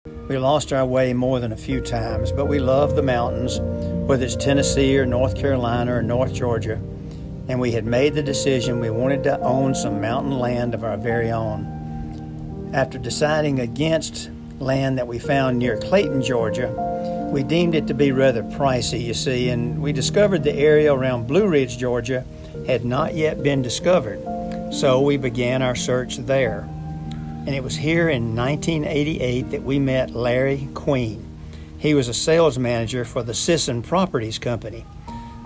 We lost our way more than a few times, but we love the mountains, whether it's Tennessee or North Carolina or North Georgia, and we had made the decision we wanted to own some mountain land of our very own. After deciding against land that we found near Clayton, Georgia, we deemed it to be rather pricey, you see, and we discovered the area around Blue Ridge, Georgia had not yet been discovered, so we began our search there. And it was here in 1988 that we met Larry Queen. He was a sales manager for the Sisson Properties Company.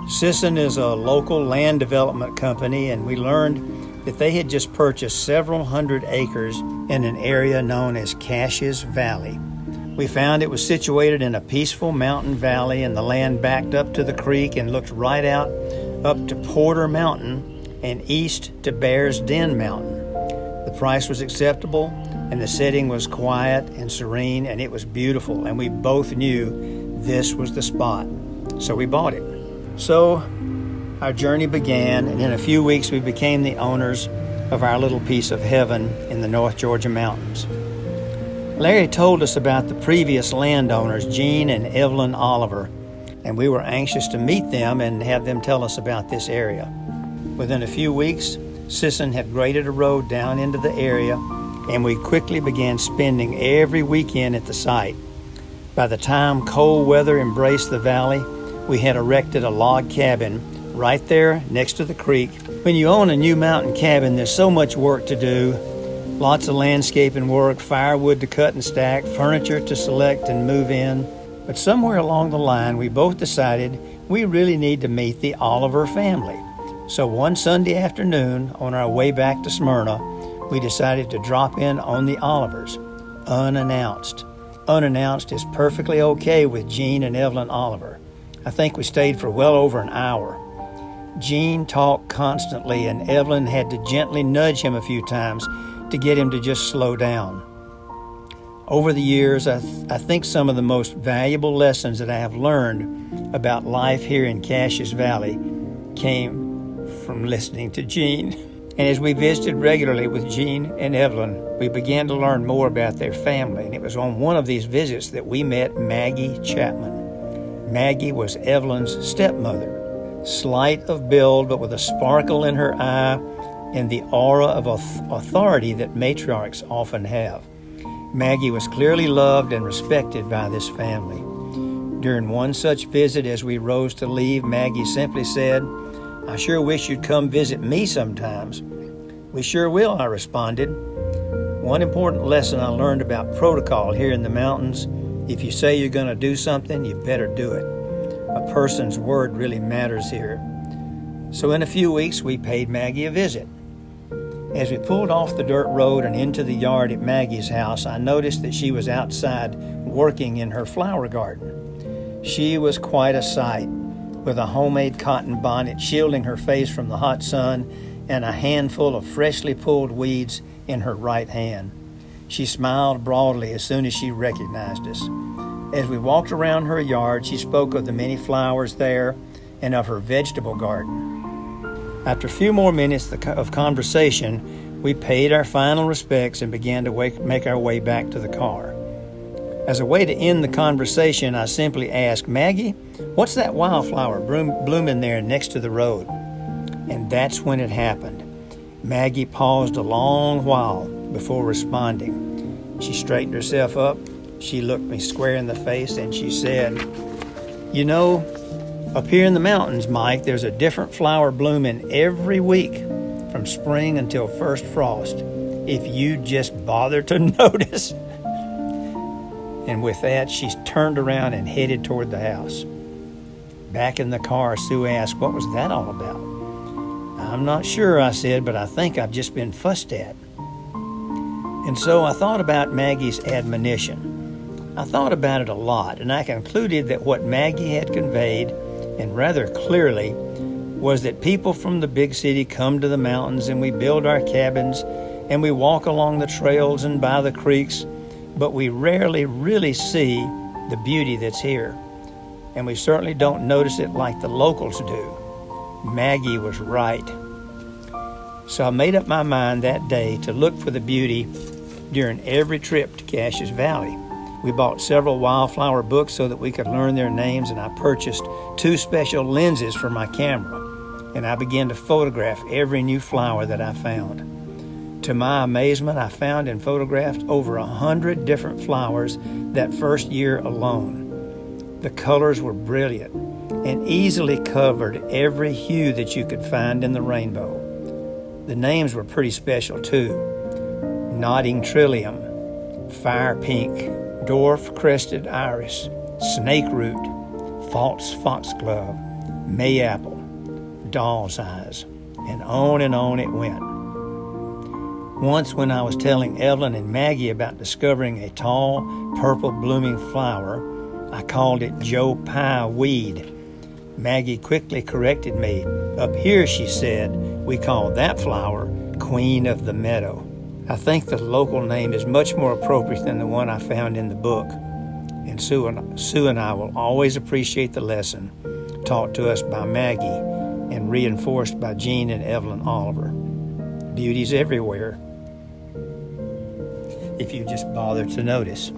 Sisson is a local land development company, and we learned that they had just purchased several hundred acres in an area known as Caches Valley. We found it was situated in a peaceful mountain valley, and the land backed up to the creek and looked right out up to Porter Mountain and east to Bear's Den Mountain. The price was acceptable, and the setting was quiet and serene, and it was beautiful, and we both knew this was the spot. So we bought it. So our journey began, and in a few weeks we became the owners of our little piece of heaven in the North Georgia mountains. Larry told us about the previous landowners, Gene and Evelyn Oliver, and we were anxious to meet them and have them tell us about this area. Within a few weeks, Sisson had graded a road down into the area, and we quickly began spending every weekend at the site. By the time cold weather embraced the valley, we had erected a log cabin right there next to the creek. When you own a new mountain cabin, there's so much work to do. Lots of landscaping work, firewood to cut and stack, furniture to select and move in. But somewhere along the line, we both decided we really need to meet the Oliver family. So one Sunday afternoon, on our way back to Smyrna, we decided to drop in on the Olivers, unannounced. Unannounced is perfectly okay with Gene and Evelyn Oliver. I think we stayed for well over an hour. Gene talked constantly, and Evelyn had to gently nudge him a few times to get him to just slow down. Over the years, I think some of the most valuable lessons that I have learned about life here in Caches Valley came from listening to Gene. And as we visited regularly with Gene and Evelyn, we began to learn more about their family. And it was on one of these visits that we met Maggie Chapman. Maggie was Evelyn's stepmother. Slight of build, but with a sparkle in her eye and the aura of authority that matriarchs often have. Maggie was clearly loved and respected by this family. During one such visit, as we rose to leave, Maggie simply said, "I sure wish you'd come visit me sometimes." "We sure will," I responded. One important lesson I learned about protocol here in the mountains: if you say you're going to do something, you better do it. A person's word really matters here. So in a few weeks, we paid Maggie a visit. As we pulled off the dirt road and into the yard at Maggie's house, I noticed that she was outside working in her flower garden. She was quite a sight, with a homemade cotton bonnet shielding her face from the hot sun and a handful of freshly pulled weeds in her right hand. She smiled broadly as soon as she recognized us. As we walked around her yard, she spoke of the many flowers there and of her vegetable garden. After a few more minutes of conversation, we paid our final respects and began to make our way back to the car. As a way to end the conversation, I simply asked, "Maggie, what's that wildflower blooming there next to the road?" And that's when it happened. Maggie paused a long while before responding. She straightened herself up. She looked me square in the face and she said, "You know, up here in the mountains, Mike, there's a different flower blooming every week from spring until first frost, if you just bother to notice." And with that, she turned around and headed toward the house. Back in the car, Sue asked, "What was that all about?" "I'm not sure," I said, "but I think I've just been fussed at." And so I thought about Maggie's admonition. I thought about it a lot, and I concluded that what Maggie had conveyed, and rather clearly, was that people from the big city come to the mountains and we build our cabins and we walk along the trails and by the creeks, but we rarely really see the beauty that's here. And we certainly don't notice it like the locals do. Maggie was right. So I made up my mind that day to look for the beauty during every trip to Caches Valley. We bought several wildflower books so that we could learn their names, and I purchased 2 special lenses for my camera, and I began to photograph every new flower that I found. To my amazement, I found and photographed over 100 different flowers that first year alone. The colors were brilliant and easily covered every hue that you could find in the rainbow. The names were pretty special too. Nodding Trillium, Fire Pink, Dwarf Crested Iris, Snake Root, False Foxglove, Mayapple, Doll's Eyes, and on it went. Once when I was telling Evelyn and Maggie about discovering a tall, purple blooming flower, I called it Joe Pye weed. Maggie quickly corrected me. Up here, she said, we call that flower Queen of the Meadow. I think the local name is much more appropriate than the one I found in the book. And Sue and I will always appreciate the lesson taught to us by Maggie and reinforced by Jean and Evelyn Oliver. Beauty's everywhere, if you just bother to notice.